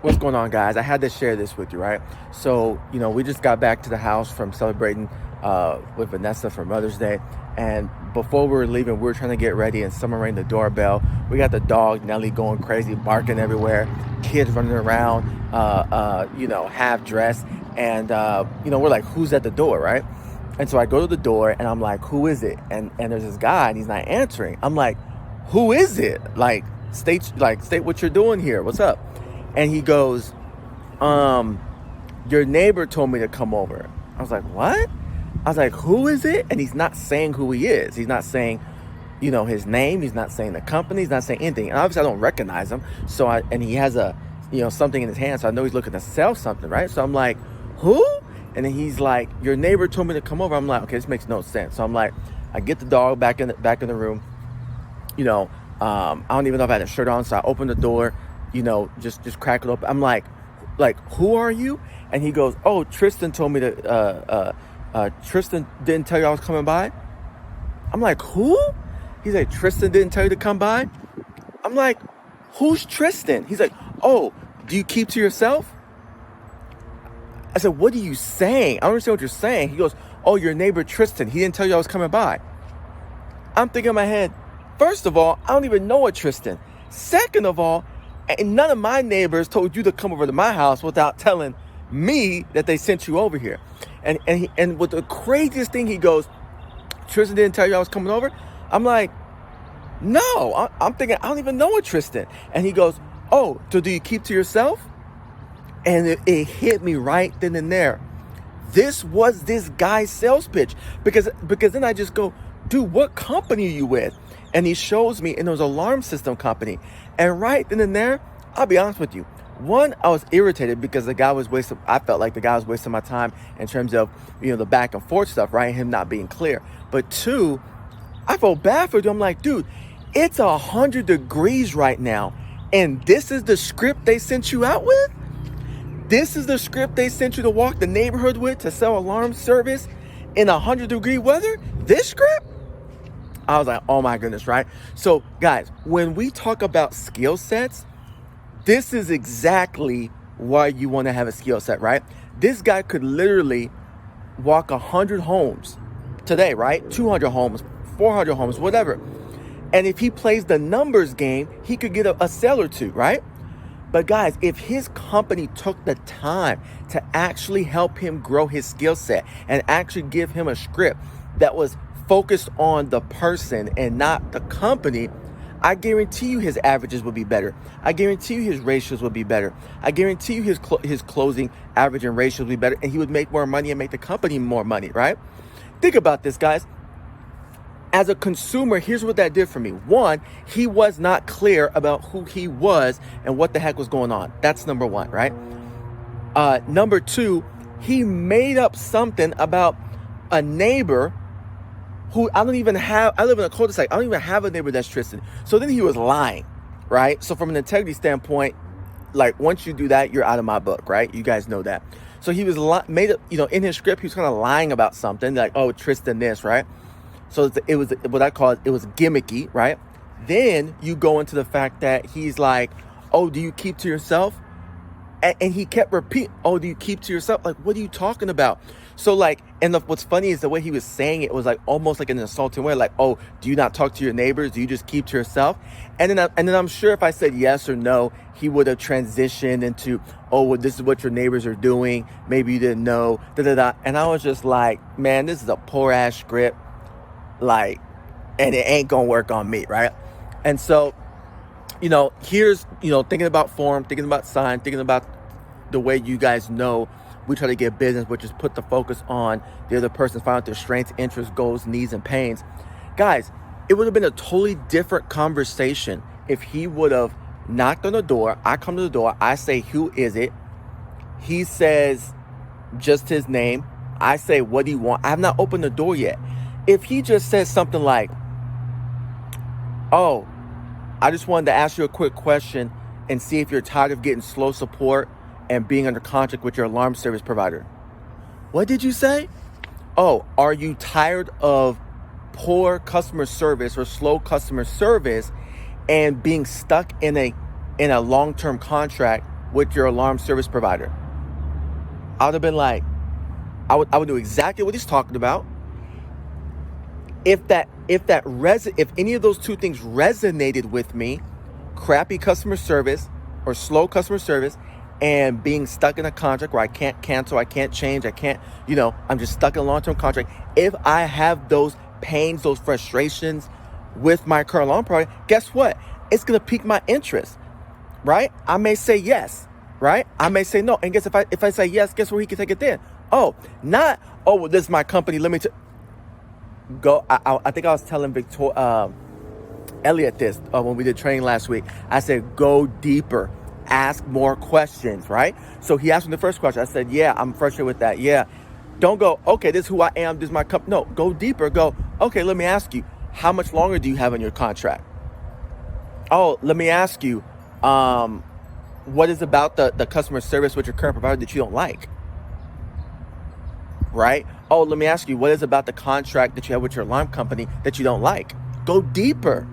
What's going on, guys? I had to share this with you, right? So, we just got back to the house from celebrating with Vanessa for Mother's Day. And before we were leaving, we were trying to get ready, and someone rang the doorbell. We got the dog, Nelly, going crazy, barking everywhere, kids running around, half dressed. And, we're like, who's at the door, right? And so I go to the door, and I'm like, who is it? And there's this guy, and he's not answering. I'm like, who is it? State what you're doing here. What's up? And he goes, your neighbor told me to come over. I was like, what? I was like, who is it? And he's not saying who he is. He's not saying, his name. He's not saying the company. He's not saying anything. And obviously I don't recognize him. And he has something in his hand. So I know he's looking to sell something, right? So I'm like, who? And then he's like, your neighbor told me to come over. I'm like, okay, this makes no sense. So I'm like, I get the dog back in the room. I don't even know if I had a shirt on. So I open the door, just crack it open. I'm like, who are you? And he goes, oh, Tristan told me to, Tristan didn't tell you I was coming by. I'm like, who? He's like, Tristan didn't tell you to come by. I'm like, who's Tristan? He's like, oh, do you keep to yourself? I said, what are you saying? I don't understand what you're saying. He goes, oh, your neighbor Tristan, he didn't tell you I was coming by. I'm thinking in my head, first of all, I don't even know a Tristan. Second of all, and none of my neighbors told you to come over to my house without telling me that they sent you over here. And with the craziest thing, he goes, Tristan didn't tell you I was coming over? I'm like, no. I'm thinking, I don't even know a Tristan. And he goes, oh, so do you keep to yourself? And it hit me right then and there. This was this guy's sales pitch. Because then I just go, dude, what company are you with? And he shows me, and it was an alarm system company. And right then and there, I'll be honest with you. One, I was irritated because I felt like the guy was wasting my time in terms of, the back and forth stuff, right? Him not being clear. But two, I felt bad for him. I'm like, dude, it's 100 degrees right now. And this is the script they sent you out with? This is the script they sent you to walk the neighborhood with to sell alarm service in 100-degree weather? This script? I was like, oh my goodness, right? So guys, when we talk about skill sets, this is exactly why you want to have a skill set, right? This guy could literally walk 100 homes today, right? 200 homes, 400 homes, whatever. And if he plays the numbers game, he could get a sale or two, right? But guys, if his company took the time to actually help him grow his skill set and actually give him a script that was focused on the person and not the company, I guarantee you his averages would be better. I guarantee you his ratios would be better. I guarantee you his closing average and ratios would be better, and he would make more money and make the company more money, right? Think about this, guys. As a consumer, here's what that did for me. One, he was not clear about who he was and what the heck was going on. That's number one, right? Number two, he made up something about a neighbor who I live in a cul-de-sac. I don't even have a neighbor that's Tristan. So then he was lying, right? So from an integrity standpoint, once you do that, you're out of my book, right? You guys know that. So he was made up, in his script, he was kind of lying about something like, oh, Tristan this, right? So it was what I call it was gimmicky, right? Then you go into the fact that he's like, oh, do you keep to yourself? And he kept repeating, oh, do you keep to yourself? Like, what are you talking about? So what's funny is the way he was saying it was almost like an insulting way, like, oh, do you not talk to your neighbors? Do you just keep to yourself? And then I'm sure if I said yes or no, he would have transitioned into, oh, well, this is what your neighbors are doing. Maybe you didn't know, da-da-da. And I was just like, man, this is a poor ass script. And it ain't gonna work on me, right? And so, here's, thinking about form, thinking about sign, thinking about the way you guys know we try to get business, which is put the focus on the other person, find out their strengths, interests, goals, needs, and pains. Guys, it would have been a totally different conversation if he would have knocked on the door. I come to the door. I say, who is it? He says just his name. I say, what do you want? I have not opened the door yet. If he just says something like, oh, I just wanted to ask you a quick question and see if you're tired of getting slow support and being under contract with your alarm service provider. What did you say? Oh, are you tired of poor customer service or slow customer service and being stuck in a long-term contract with your alarm service provider? I would have been like, I would know exactly what he's talking about. If any of those two things resonated with me, crappy customer service or slow customer service, and being stuck in a contract where I can't cancel, I can't change, I can't, I'm just stuck in a long-term contract. If I have those pains, those frustrations with my current alarm provider, guess what? It's going to pique my interest, right? I may say yes, right? I may say no. And guess if I say yes, guess where he can take it then? Oh, well, this is my company. Let me go. I think I was telling Elliot this when we did training last week. I said, go deeper, ask more questions, right? So he asked me the first question. I said, yeah, I'm frustrated with that. Yeah. Don't go, okay, this is who I am, this is my company. No, go deeper. Go, okay, let me ask you, how much longer do you have on your contract? Oh, let me ask you, what is about the customer service with your current provider that you don't like? Right? Oh, let me ask you, what is about the contract that you have with your alarm company that you don't like? Go deeper.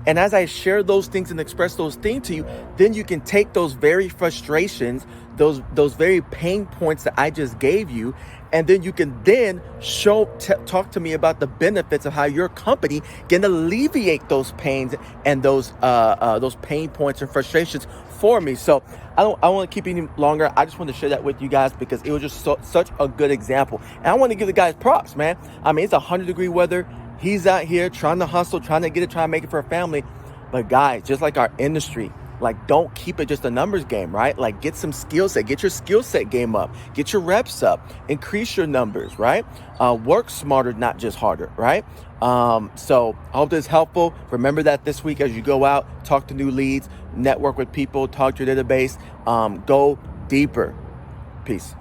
And as I share those things and express those things to you, then you can take those very frustrations, those very pain points that I just gave you, and then you can then talk to me about the benefits of how your company can alleviate those pains and those pain points and frustrations for me. So I don't want to keep you any longer. I just want to share that with you guys because it was just such a good example. And I want to give the guys props, man. I mean, it's 100-degree weather. He's out here trying to hustle, trying to get it, trying to make it for a family. But guys, just like our industry, like, don't keep it just a numbers game, right? Like, get some skill set, get your skill set game up, get your reps up, increase your numbers, right? Work smarter, not just harder, right? So I hope this is helpful. Remember that this week as you go out, talk to new leads, network with people, talk to your database, go deeper. Peace.